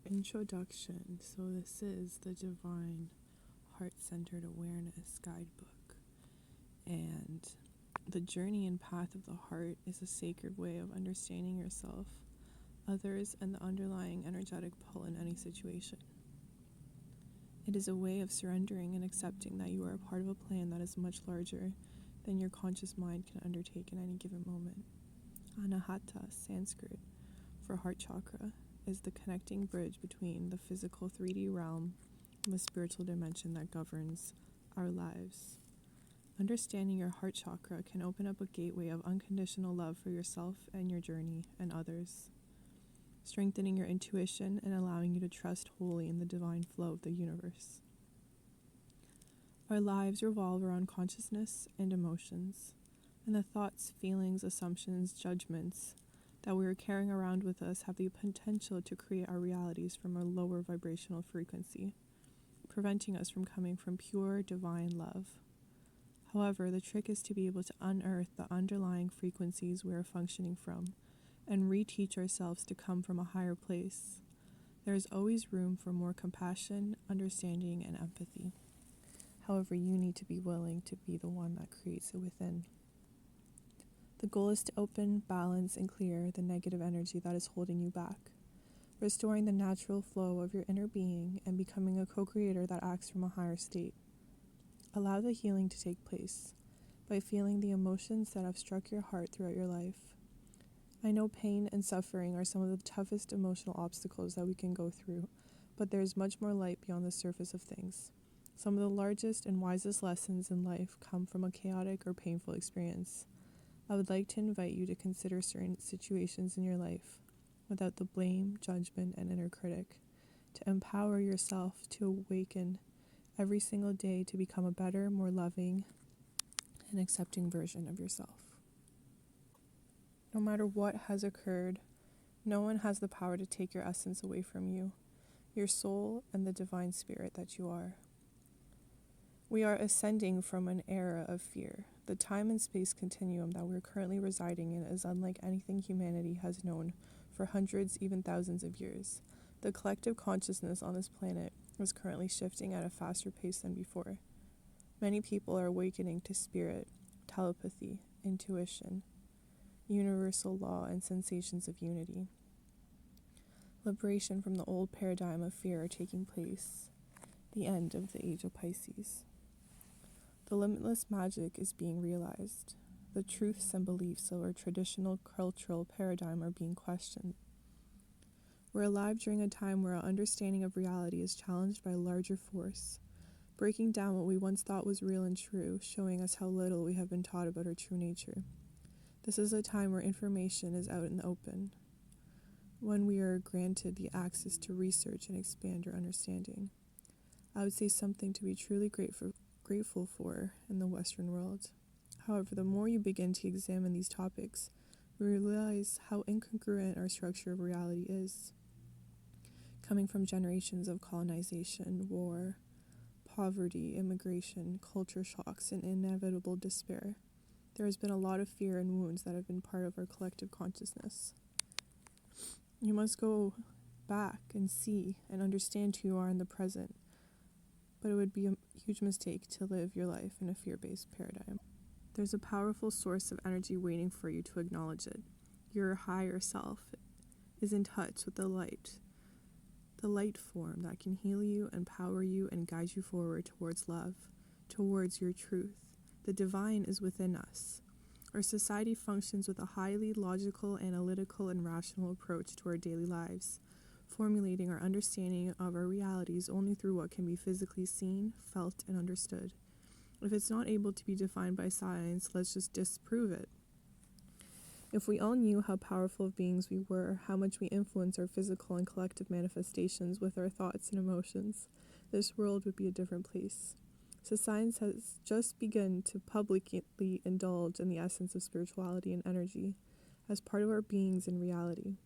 Introduction. So this is the Divine Heart-Centered Awareness Guidebook. And the journey and path of the heart is a sacred way of understanding yourself, others, and the underlying energetic pull in any situation. It is a way of surrendering and accepting that you are a part of a plan that is much larger than your conscious mind can undertake in any given moment. ANAHATA, Sanskrit, for Heart Chakra, is the connecting bridge between the physical 3D realm and the spiritual dimension that governs our lives. Understanding your heart chakra can open up a gateway of unconditional love for yourself and your journey and others, strengthening your intuition and allowing you to trust wholly in the divine flow of the universe. Our lives revolve around consciousness and emotions, and the thoughts, feelings, assumptions, judgments that we are carrying around with us have the potential to create our realities from a lower vibrational frequency, preventing us from coming from pure divine love. However, the trick is to be able to unearth the underlying frequencies we are functioning from and reteach ourselves to come from a higher place. There is always room for more compassion, understanding, and empathy. However, you need to be willing to be the one that creates it within. The goal is to open, balance, and clear the negative energy that is holding you back, restoring the natural flow of your inner being and becoming a co-creator that acts from a higher state. Allow the healing to take place by feeling the emotions that have struck your heart throughout your life. I know pain and suffering are some of the toughest emotional obstacles that we can go through, but there is much more light beyond the surface of things. Some of the largest and wisest lessons in life come from a chaotic or painful experience. I would like to invite you to consider certain situations in your life without the blame, judgment, and inner critic, to empower yourself to awaken every single day to become a better, more loving, and accepting version of yourself. No matter what has occurred, no one has the power to take your essence away from you, your soul, and the divine spirit that you are. We are ascending from an era of fear. The time and space continuum that we're currently residing in is unlike anything humanity has known for hundreds, even thousands of years. The collective consciousness on this planet is currently shifting at a faster pace than before. Many people are awakening to spirit, telepathy, intuition, universal law, and sensations of unity. Liberation from the old paradigm of fear are taking place. The end of the age of Pisces. The limitless magic is being realized. The truths and beliefs of our traditional cultural paradigm are being questioned. We're alive during a time where our understanding of reality is challenged by a larger force, breaking down what we once thought was real and true, showing us how little we have been taught about our true nature. This is a time where information is out in the open, when we are granted the access to research and expand our understanding. I would say something to be truly grateful for in the Western world. However, the more you begin to examine these topics, we realize how incongruent our structure of reality is. Coming from generations of colonization, war, poverty, immigration, culture shocks, and inevitable despair, there has been a lot of fear and wounds that have been part of our collective consciousness. You must go back and see and understand who you are in the present, but it would be a huge mistake to live your life in a fear-based paradigm. There's a powerful source of energy waiting for you to acknowledge it. Your higher self is in touch with the light form that can heal you, empower you, and guide you forward towards love, towards your truth. The divine is within us. Our society functions with a highly logical, analytical, and rational approach to our daily lives, formulating our understanding of our realities only through what can be physically seen, felt, and understood. If it's not able to be defined by science, let's just disprove it. If we all knew how powerful of beings we were, how much we influence our physical and collective manifestations with our thoughts and emotions, this world would be a different place. So science has just begun to publicly indulge in the essence of spirituality and energy as part of our beings and reality.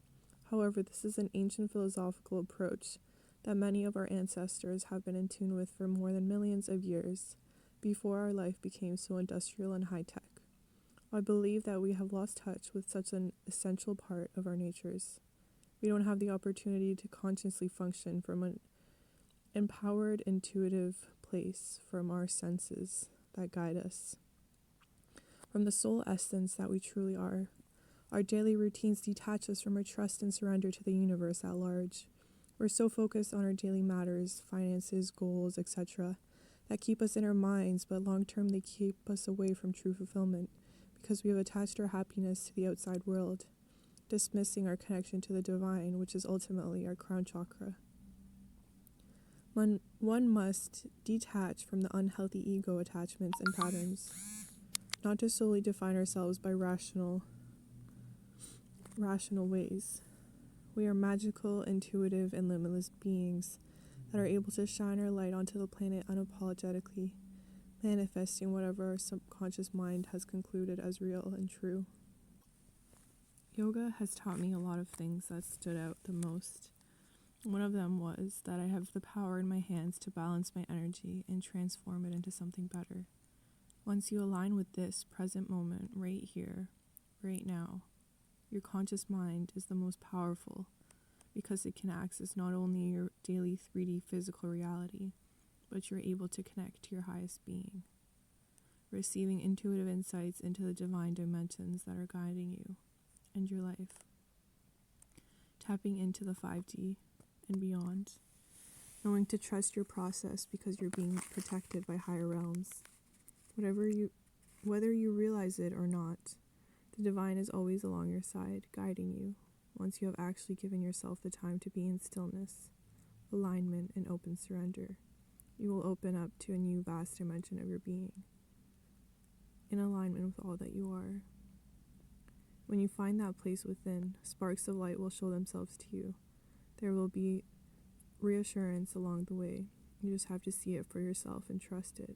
However, this is an ancient philosophical approach that many of our ancestors have been in tune with for more than millions of years, before our life became so industrial and high-tech. I believe that we have lost touch with such an essential part of our natures. We don't have the opportunity to consciously function from an empowered, intuitive place from our senses that guide us, from the soul essence that we truly are. Our daily routines detach us from our trust and surrender to the universe at large. We're so focused on our daily matters, finances, goals, etc., that keep us in our minds, but long term they keep us away from true fulfillment because we have attached our happiness to the outside world, dismissing our connection to the divine, which is ultimately our crown chakra. One must detach from the unhealthy ego attachments and patterns, not to solely define ourselves by rational ways. We are magical, intuitive, and limitless beings that are able to shine our light onto the planet unapologetically, manifesting whatever our subconscious mind has concluded as real and true. Yoga has taught me a lot of things that stood out the most. One of them was that I have the power in my hands to balance my energy and transform it into something better. Once you align with this present moment, right here, right now, your conscious mind is the most powerful because it can access not only your daily 3D physical reality, but you're able to connect to your highest being, receiving intuitive insights into the divine dimensions that are guiding you and your life, tapping into the 5D and beyond, knowing to trust your process because you're being protected by higher realms. Whether you realize it or not, the divine is always along your side, guiding you, once you have actually given yourself the time to be in stillness, alignment, and open surrender. You will open up to a new vast dimension of your being, in alignment with all that you are. When you find that place within, sparks of light will show themselves to you. There will be reassurance along the way. You just have to see it for yourself and trust it.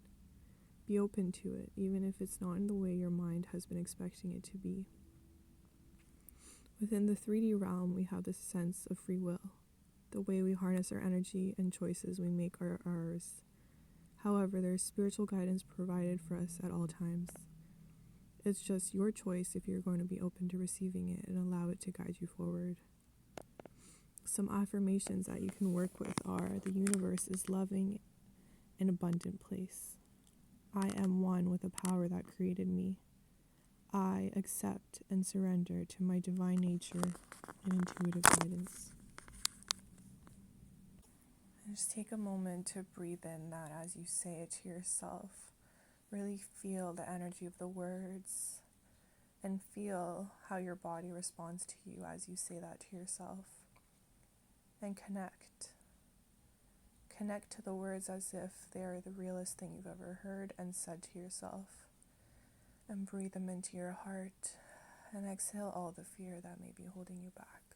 Be open to it, even if it's not in the way your mind has been expecting it to be. Within the 3D realm, we have this sense of free will. The way we harness our energy and choices we make are ours. However, there is spiritual guidance provided for us at all times. It's just your choice if you're going to be open to receiving it and allow it to guide you forward. Some affirmations that you can work with are: the universe is loving and abundant place. I am one with the power that created me. I accept and surrender to my divine nature and intuitive guidance. And just take a moment to breathe in that as you say it to yourself. Really feel the energy of the words and feel how your body responds to you as you say that to yourself. And connect. Connect to the words as if they're the realest thing you've ever heard and said to yourself. And breathe them into your heart and exhale all the fear that may be holding you back.